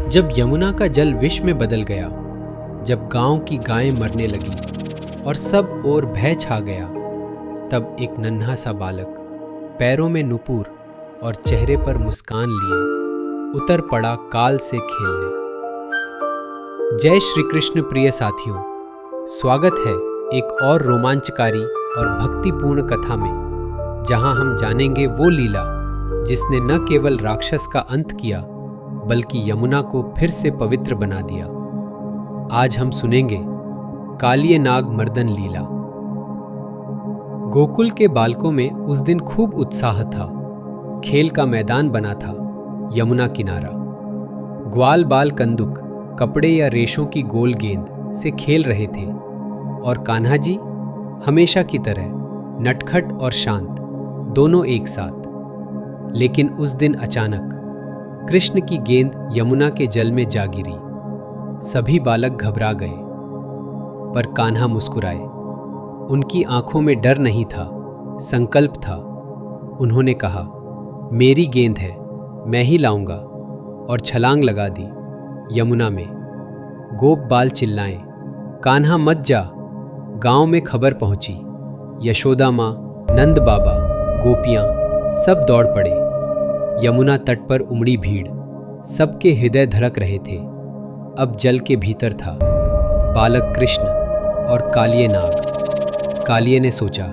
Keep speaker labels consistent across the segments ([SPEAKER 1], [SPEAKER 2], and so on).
[SPEAKER 1] जब यमुना का जल विष में बदल गया, जब गांव की गायें मरने लगी और सब ओर भय छा गया, तब एक नन्हा सा बालक पैरों में नुपुर और चेहरे पर मुस्कान लिए उतर पड़ा काल से खेलने। जय श्री कृष्ण प्रिय साथियों, स्वागत है एक और रोमांचकारी और भक्तिपूर्ण कथा में, जहां हम जानेंगे वो लीला जिसने न केवल राक्षस का अंत किया बल्कि यमुना को फिर से पवित्र बना दिया। आज हम सुनेंगे कालिय नाग मर्दन लीला। गोकुल के बालकों में उस दिन खूब उत्साह था। खेल का मैदान बना था, यमुना किनारा। ग्वाल बाल कंदुक कपड़े या रेशों की गोल गेंद से खेल रहे थे और कान्हा जी हमेशा की तरह नटखट और शांत, दोनों एक साथ। लेकिन उस दिन अचानक कृष्ण की गेंद यमुना के जल में जा गिरी। सभी बालक घबरा गए, पर कान्हा मुस्कुराए। उनकी आंखों में डर नहीं था, संकल्प था। उन्होंने कहा, मेरी गेंद है, मैं ही लाऊंगा, और छलांग लगा दी यमुना में। गोप बाल चिल्लाएं, कान्हा मत जा। गांव में खबर पहुंची। यशोदा माँ, नंद बाबा, गोपियां सब दौड़ पड़े। यमुना तट पर उमड़ी भीड़, सबके हृदय धड़क रहे थे। अब जल के भीतर था बालक कृष्ण और कालिय नाग। कालिय ने सोचा,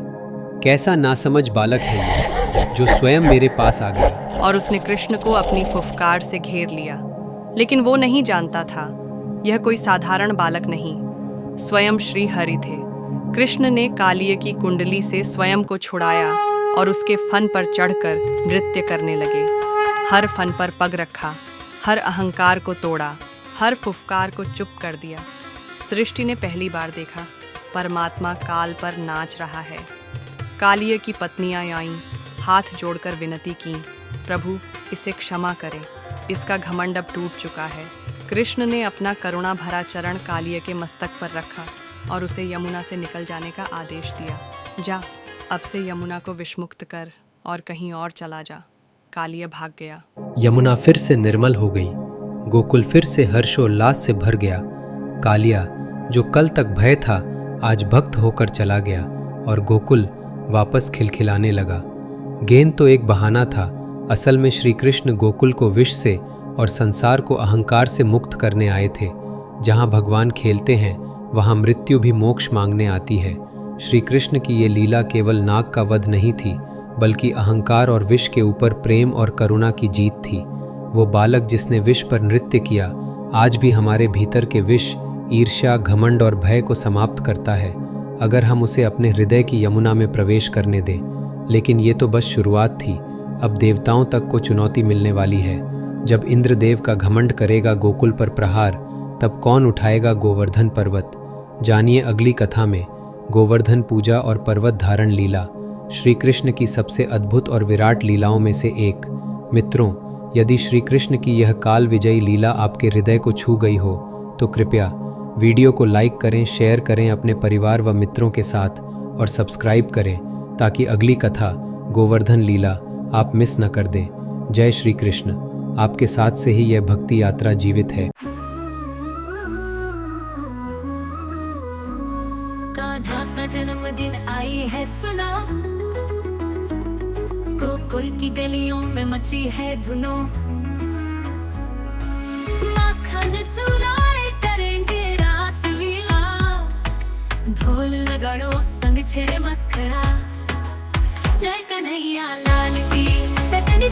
[SPEAKER 1] कैसा नासमझ बालक है ये, जो स्वयं मेरे पास आ गया।
[SPEAKER 2] और उसने कृष्ण को अपनी फुफकार से घेर लिया। लेकिन वो नहीं जानता था, यह कोई साधारण बालक नहीं, स्वयं श्री हरि थे। कृष्ण ने कालिय की कुंडली से स्वयं को छुड़ाया और उसके फन पर चढ़कर नृत्य करने लगे। हर फन पर पग रखा, हर अहंकार को तोड़ा, हर फुफकार को चुप कर दिया। सृष्टि ने पहली बार देखा, परमात्मा काल पर नाच रहा है। कालिय की पत्नियां आईं, हाथ जोड़कर विनती की, प्रभु इसे क्षमा करें, इसका घमंड अब टूट चुका है। कृष्ण ने अपना करुणा भरा चरण कालिय के मस्तक पर रखा और उसे यमुना से निकल जाने का आदेश दिया। जा, अब से यमुना को विषमुक्त कर और कहीं और चला जा। कालिय भाग गया।
[SPEAKER 1] यमुना फिर से निर्मल हो गई। गोकुल फिर से हर्षोल्लास से भर गया। कालिया, जो कल तक भय था, आज भक्त होकर चला गया और गोकुल वापस खिलखिलाने लगा। गेंद तो एक बहाना था, असल में श्री कृष्ण गोकुल को विष से और संसार को अहंकार से मुक्त करने आए थे। जहाँ भगवान खेलते हैं, वहाँ मृत्यु भी मोक्ष मांगने आती है। श्री कृष्ण की ये लीला केवल नाग का वध नहीं थी, बल्कि अहंकार और विष के ऊपर प्रेम और करुणा की जीत थी। वो बालक जिसने विष पर नृत्य किया, आज भी हमारे भीतर के विष, ईर्ष्या, घमंड और भय को समाप्त करता है, अगर हम उसे अपने हृदय की यमुना में प्रवेश करने दें। लेकिन ये तो बस शुरुआत थी। अब देवताओं तक को चुनौती मिलने वाली है। जब इंद्रदेव का घमंड करेगा गोकुल पर प्रहार, तब कौन उठाएगा गोवर्धन पर्वत। जानिए अगली कथा में गोवर्धन पूजा और पर्वत धारण लीला, श्री कृष्ण की सबसे अद्भुत और विराट लीलाओं में से एक। मित्रों, यदि श्री कृष्ण की यह काल विजयी लीला आपके हृदय को छू गई हो, तो कृपया वीडियो को लाइक करें, शेयर करें अपने परिवार व मित्रों के साथ और सब्सक्राइब करें, ताकि अगली कथा गोवर्धन लीला आप मिस न कर दें। जय श्री कृष्ण। आपके साथ से ही यह भक्ति यात्रा जीवित है।
[SPEAKER 3] कान्हा का जन्मदिन आई है सुनो, गोकुल की गलियों में मची है धुनो। माखन चुराए करेंगे रास लीला, ढोल नगाड़ों संग छेड़े मस्करा। जय कन्हैया लाल।